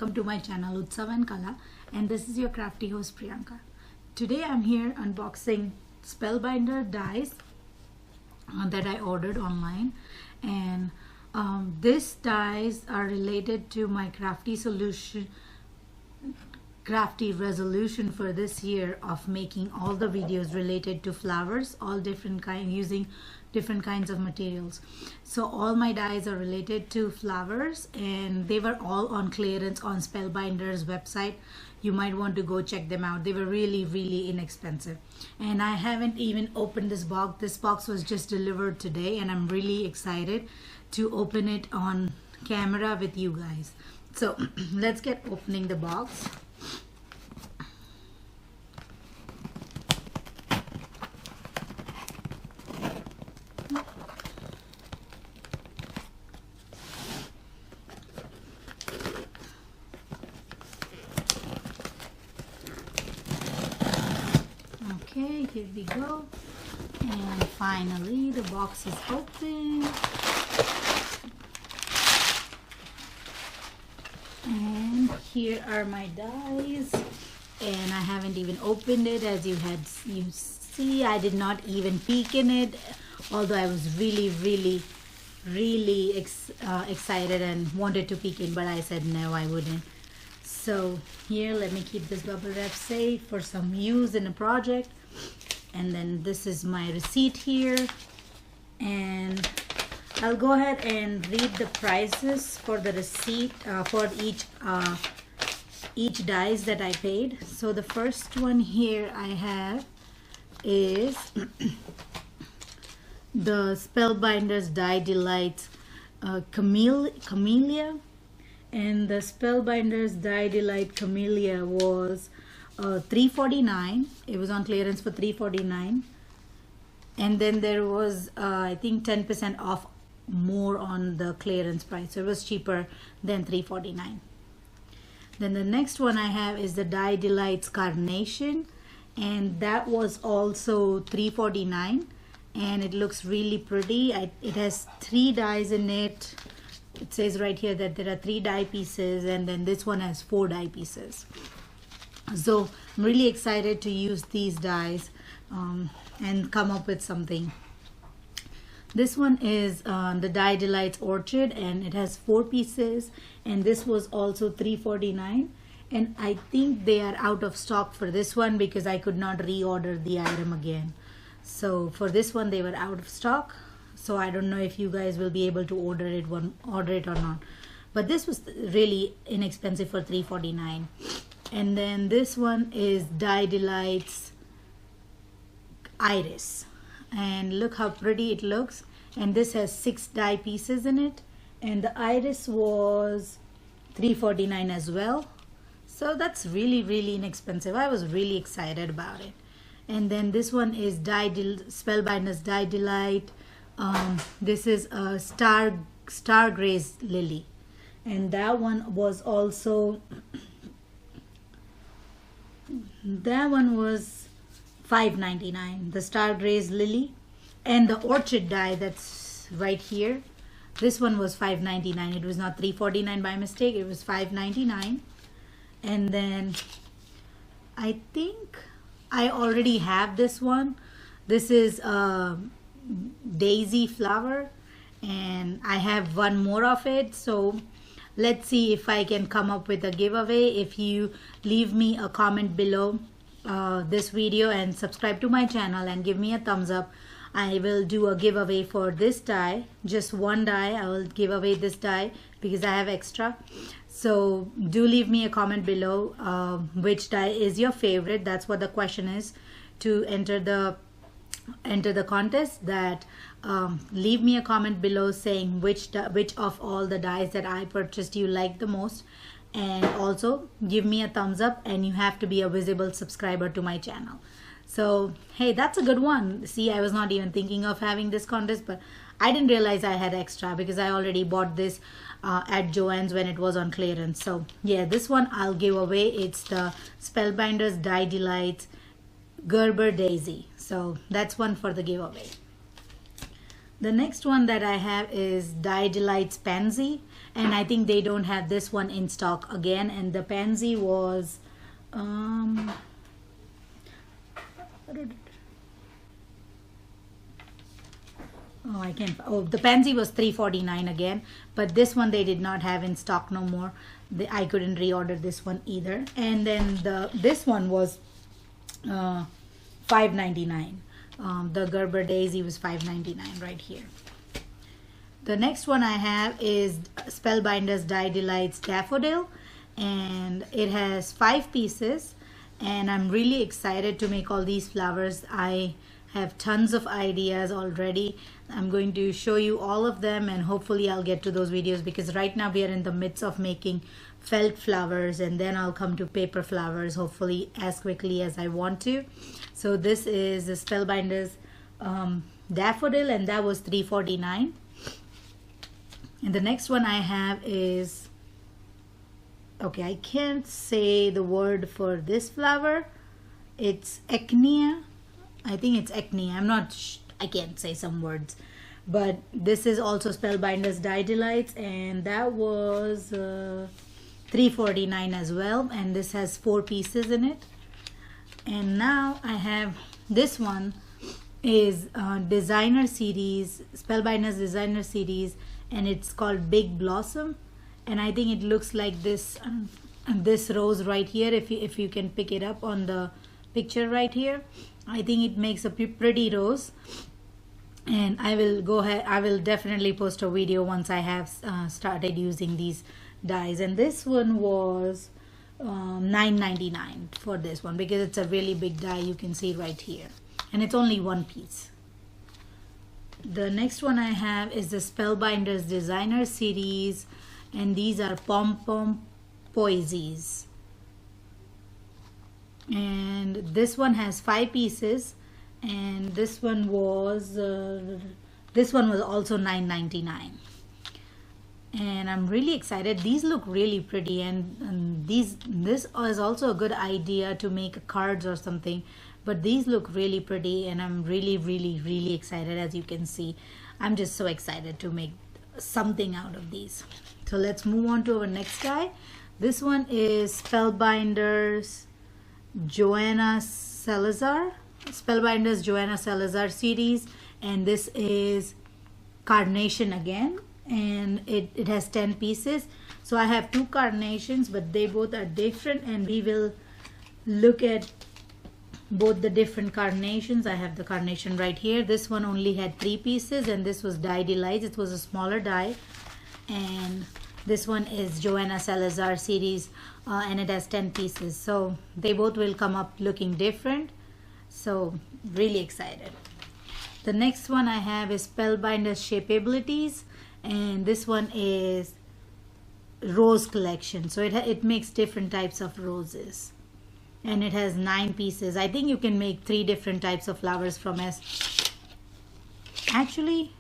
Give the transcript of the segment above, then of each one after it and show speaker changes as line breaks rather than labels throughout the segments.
welcome to my channel Utsav and Kala, and this is your crafty host Priyanka. Today I'm here unboxing Spellbinder dies that I ordered online, and these dies are related to my crafty resolution for this year of making all the videos related to flowers, all different kind, using different kinds of materials. So all my dies are related to flowers, and they were all on clearance on Spellbinders website. You might want to go check them out. They were really inexpensive, and I haven't even opened this box. This box was just delivered today, and I'm really excited to open it on camera with you guys. So let's get opening the box. Okay, here we go, and finally the box is open, and here are my dies, and I haven't even opened it. As you see, I did not even peek in it, although I was really excited and wanted to peek in, but I said no, I wouldn't. So here, let me keep this bubble wrap safe for some use in a project. And then this is my receipt here, and I'll go ahead and read the prices for the receipt for each dies that I paid. So the first one here I have is the Spellbinders Die Delights Camellia, and the Spellbinders Die Delight Camellia was $3.49. It was on clearance for $3.49, and then there was I think 10% off more on the clearance price, so it was cheaper than $3.49. Then the next one I have is the Die Delights Carnation, and that was also $3.49, and it looks really pretty. It has 3 dies in it. It says right here that there are 3 die pieces, and then this one has 4 die pieces. So I'm really excited to use these dies and come up with something. This one is the Die Delights Orchid, and it has 4 pieces, and this was also $3.49, and I think they are out of stock for this one because I could not reorder the item again. So for this one they were out of stock, so I don't know if you guys will be able to order it or not, but this was really inexpensive for $3.49. And then this one is Die Delights Iris, and look how pretty it looks, and this has 6 die pieces in it, and the iris was $3.49 as well. So that's really inexpensive. I was really excited about it. And then this one is Spellbinders Die Delight. This is a star grace lily, and that one was also that one was $5.99, the star grace lily. And the orchid die that's right here, this one was $5.99. It was not $3.49 by mistake, it was $5.99. And then I think I already have this one. This is a daisy flower, and I have one more of it, so let's see if I can come up with a giveaway. If you leave me a comment below this video and subscribe to my channel and give me a thumbs up, I will do a giveaway for this die. Just one die, I will give away this die because I have extra. So do leave me a comment below which die is your favorite. That's what the question is to enter the contest. That leave me a comment below saying which of all the dies that I purchased you like the most, and also give me a thumbs up, and you have to be a visible subscriber to my channel. So hey, that's a good one. See, I was not even thinking of having this contest, but I didn't realize I had extra because I already bought this at Joann's when it was on clearance. So yeah, this one I'll give away. It's the Spellbinders Die Delights Gerber Daisy. So that's one for the giveaway. The next one that I have is Die Delights Pansy, and I think they don't have this one in stock again. And the pansy was the pansy was $3.49 again, but this one they did not have in stock no more. I couldn't reorder this one either. And then this one was $5.99. The Gerber Daisy was $5.99 right here. The next one I have is Spellbinders Die Delights Daffodil, and it has 5 pieces, and I'm really excited to make all these flowers. I have tons of ideas already. I'm going to show you all of them, and hopefully I'll get to those videos, because right now we are in the midst of making felt flowers, and then I'll come to paper flowers hopefully as quickly as I want to. So this is the Spellbinders Daffodil, and that was $3.49. And the next one I have is, okay, I can't say the word for this flower. It's Echinacea. I think it's Echinacea. I can't say some words. But this is also Spellbinders Die Delights, and that was $3.49 as well. And this has 4 pieces in it. And now I have this one is Designer Series, Spellbinders Designer Series, and it's called Big Blossom. And I think it looks like this this rose right here. If you can pick it up on the picture right here, I think it makes a pretty rose. And I will go ahead, I will definitely post a video once I have started using these dies. And this one was $9.99 for this one, because it's a really big die. You can see right here, and it's only 1 piece. The next one I have is the Spellbinders Designer Series, and these are Pom Pom Posies. And this one has 5 pieces, and this one was also $9.99. And I'm really excited. These look really pretty, and this is also a good idea to make cards or something. But these look really pretty, and I'm really excited. As you can see, I'm just so excited to make something out of these. So let's move on to our next die. This one is Spellbinders Joanna Salazar, Spellbinders Joanna Salazar series, and this is Carnation again, and it has 10 pieces. So I have 2 carnations, but they both are different, and we will look at both the different carnations. I have the carnation right here. This one only had 3 pieces, and this was Die Delights. It was a smaller die. And this one is Joanna Salazar series, and it has 10 pieces. So they both will come up looking different. So really excited. The next one I have is Spellbinders Shapeabilities, and this one is Rose Collection. So it makes different types of roses, and it has 9 pieces. I think you can make 3 different types of flowers from S. Actually,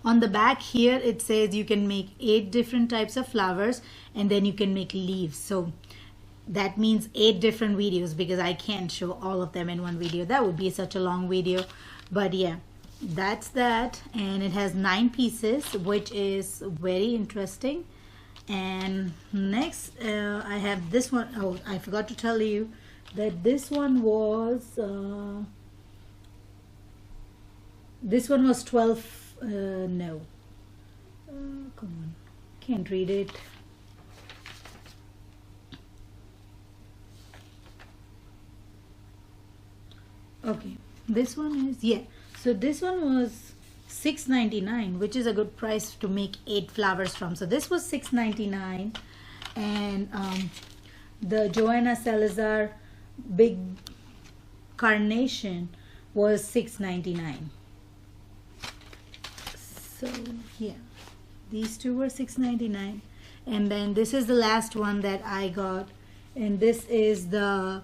on the back here it says you can make 8 different types of flowers, and then you can make leaves. So that means 8 different videos, because I can't show all of them in one video. That would be such a long video. But yeah, that's that. And it has 9 pieces, which is very interesting. And next I have this one. Oh, I forgot to tell you that this one was 12. No, come on, can't read it. Okay, this one is, yeah, so this one was $6.99, which is a good price to make 8 flowers from. So this was $6.99, and the Joanna Salazar Big Carnation was $6.99. So yeah, these 2 were $6.99. And then this is the last one that I got, and this is the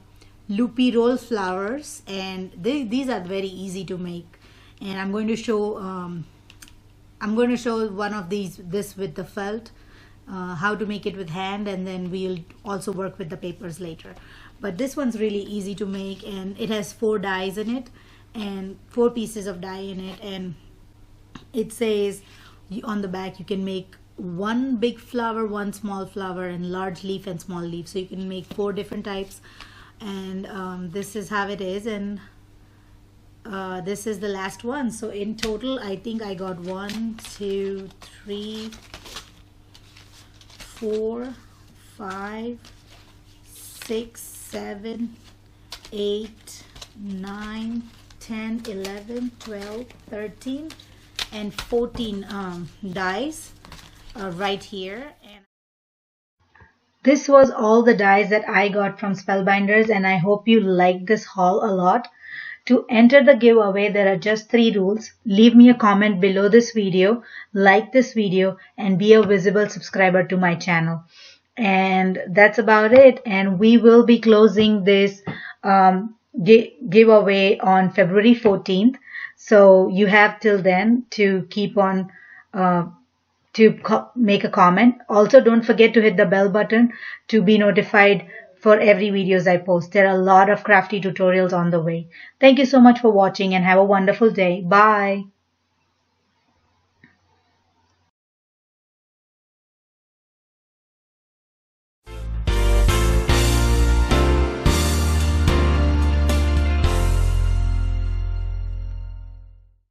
Loopy Roll flowers, and these are very easy to make. And I'm going to show one of this with the felt, how to make it with hand, and then we'll also work with the papers later. But this one's really easy to make, and it has 4 dies in it, and 4 pieces of die in it. And it says on the back you can make one big flower, one small flower, and large leaf and small leaf. So you can make 4 different types, and this is how it is. And this is the last one. So in total, I think I got 1, 2, 3, 4, 5, 6, 7, 8, 9, 10, 11, 12, 13, and 14 dies right here. And this was all the dies that I got from Spellbinders, and I hope you liked this haul a lot. To enter the giveaway, there are just 3 rules. Leave me a comment below this video, like this video, and be a visible subscriber to my channel. And that's about it. And we will be closing this giveaway on February 14th. So you have till then to keep on make a comment. Also, don't forget to hit the bell button to be notified for every videos I post. There are a lot of crafty tutorials on the way. Thank you so much for watching and have a wonderful day. Bye.